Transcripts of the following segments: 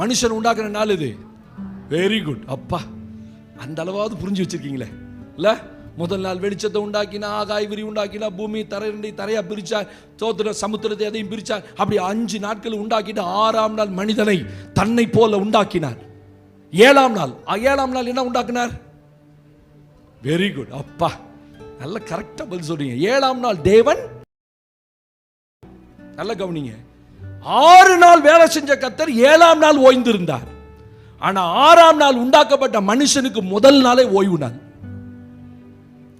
மனுஷன் உண்டாக்குற நாள் இது. Very good. அப்பா, அந்த அளவாவது புரிஞ்சு வச்சிருக்கீங்களே இல்ல? முதல் நாள் வெளிச்சத்தை உண்டாக்கினா, ஆகாய விரி உண்டாக்கினா, பூமி தரையா பிரிச்சார், சோத்திர சமுத்திரத்தை அதையும் பிரிச்சார். அப்படி 5 நாட்கள் உண்டாக்கிட்டு 6ஆம் நாள் மனிதனை தன்னை போல உண்டாக்கினார். 7ஆம் நாள் என்ன உண்டாக்கினார்? Very good. அப்பா, நல்ல கரெக்டா பதில் சொல்றீங்க. 7ஆம் நாள் தேவன், நல்ல கவனிங்க, 6 நாள் வேலை செஞ்ச கர்த்தர் 7ஆம் நாள் ஓய்ந்திருந்தார். ஆனா 6ஆம் நாள் உண்டாக்கப்பட்ட மனுஷனுக்கு முதல் நாளே ஓய்வு நாள்.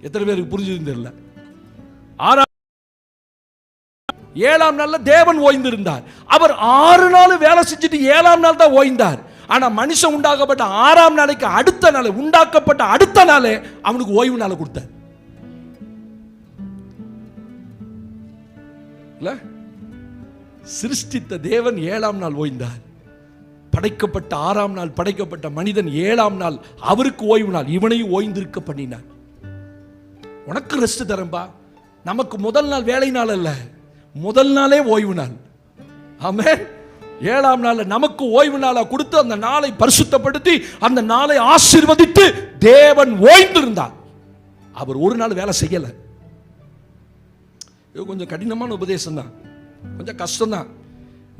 எத்தனை பேருக்கு புரிஞ்சது தெரியல? 7ஆம் நாள்ல தேவன் ஓய்ந்திருந்தார். அவர் 6 நாள் வேலை செஞ்சுட்டு 7ஆம் நாள் தான் ஓய்ந்தார். ஆனா மனுஷன் உண்டாக்கப்பட்ட 6ஆம் நாளைக்கு அடுத்த நாள், உண்டாக்கப்பட்ட அடுத்த நாளே அவனுக்கு ஓய்வு நாளை கொடுத்தார். இல்ல? சிருஷ்டித்த தேவன் 7ஆம் நாள் ஓய்ந்தார். படைக்கப்பட்ட 6ஆம் நாள் படைக்கப்பட்ட மனிதன் 7ஆம் நாள் அவருக்கு ஓய்வு நாள். இவனையும் ஓய்ந்திருக்க பண்ணினார். உனக்கு ரெஸ்ட் தரம்பா. நமக்கு முதல் நாள் வேலை நாள் அல்ல, முதல் நாளே ஓய்வு நாள். ஆமென். 7ஆம் நாள் நமக்கு ஓய்வு நாளா கொடுத்து அந்த நாளை பரிசுத்தப்படுத்தி அந்த நாளை ஆசீர்வதித்து தேவன் ஓய்ந்திருந்தார். அவர் ஒரு நாள் வேலை செய்யல. இது கொஞ்சம் கடினமான உபதேசம் தான், கொஞ்சம் கஷ்டம் தான்.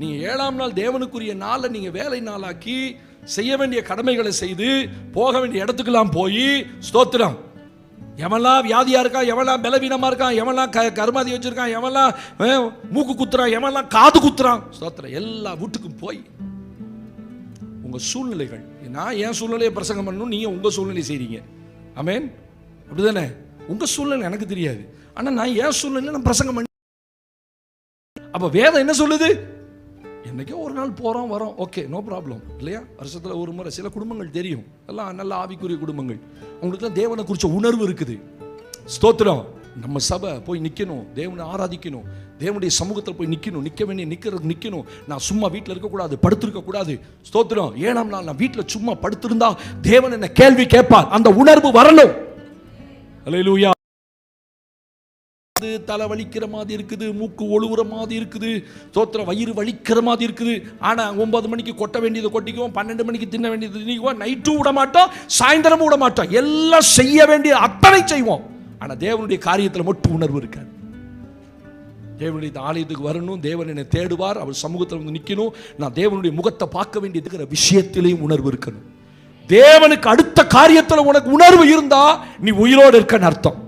நீங்க 7ஆம் நாள் தேவனுக்குரிய நாளை நீங்க வேலை நாளாக்கி செய்ய வேண்டிய கடமைகளை செய்து போக வேண்டிய இடத்துக்கெல்லாம் போய், ஸ்தோத்திரம், எவெல்லாம் வியாதியா இருக்கான், எவெல்லாம் பலவீனமா இருக்கான், எவெல்லாம் கருமாதி வச்சிருக்கான், எவெல்லாம் மூக்கு குத்துறான், எவெல்லாம் காது குத்துறான், ஸ்தோத்திரம், எல்லா வீட்டுக்கும் போய் உங்க சூழ்நிலைகள், நான் என் சூழ்நிலையை பிரசங்கம் பண்ணணும், நீங்க உங்க சூழ்நிலை செய்றீங்க. ஆமென். அப்படிதானே? உங்க சூழ்நிலை எனக்கு தெரியாது, ஆனா நான் என் சூழ்நிலை நான் பிரசங்கம் பண்ணி. அப்ப வேதம் என்ன சொல்லுது? என்னைக்கோ ஒரு நாள் போறோம் வரோம், ஓகே, நோ ப்ராப்ளம், இல்லையா? வருஷத்துல ஒரு முறை. சில குடும்பங்கள் தெரியும், எல்லாம் நல்ல ஆவிக்குரிய குடும்பங்கள், அவங்களுக்கு தேவனை குறிச்ச உணர்வு இருக்குது. ஸ்தோத்திரம். நம்ம சபை போய் நிக்கணும், தேவனை ஆராதிக்கணும், தேவனுடைய சமூகத்தில் போய் நிக்கணும், நிக்கணும். நான் சும்மா வீட்டில் இருக்கக்கூடாது, படுத்திருக்க கூடாது. ஸ்தோத்திரம். 7ஆம் நாள் நான் வீட்டில் சும்மா படுத்திருந்தா தேவன் என்ன கேள்வி கேட்பார். அந்த உணர்வு வரணும். அல்லேலூயா. தலை வலிக்கிற மாதிரி இருக்குது, மூக்கு ஒழுகுற மாதிரி இருக்குது, தோத்திர வயிறு வலிக்கிற மாதிரி இருக்குது. ஆனா 9 மணிக்கு கொட்ட வேண்டியது கொட்டிக்குவோம், 12 மணிக்கு தின்ன வேண்டியது தின்னிக்குவோம், நைட்டும் விட மாட்டோம், சாயந்தரமும் விட மாட்டோம், எல்லாம் செய்ய வேண்டிய அத்தனை செய்வோம். ஆனா தேவனுடைய காரியத்தில் மட்டும் உணர்வு இருக்காது. தேவனுடைய ஆலயத்துக்கு வரணும், தேவன் என்னை தேடுவார், அவர் சமூகத்தில் வந்து நிற்கணும், நான் தேவனுடைய முகத்தை பார்க்க வேண்டியதுங்கிற விஷயத்திலையும் உணர்வு இருக்கணும். தேவனுக்கு அடுத்த காரியத்தில் உனக்கு உணர்வு இருந்தா நீ உயிரோடு இருக்கன்னு அர்த்தம்.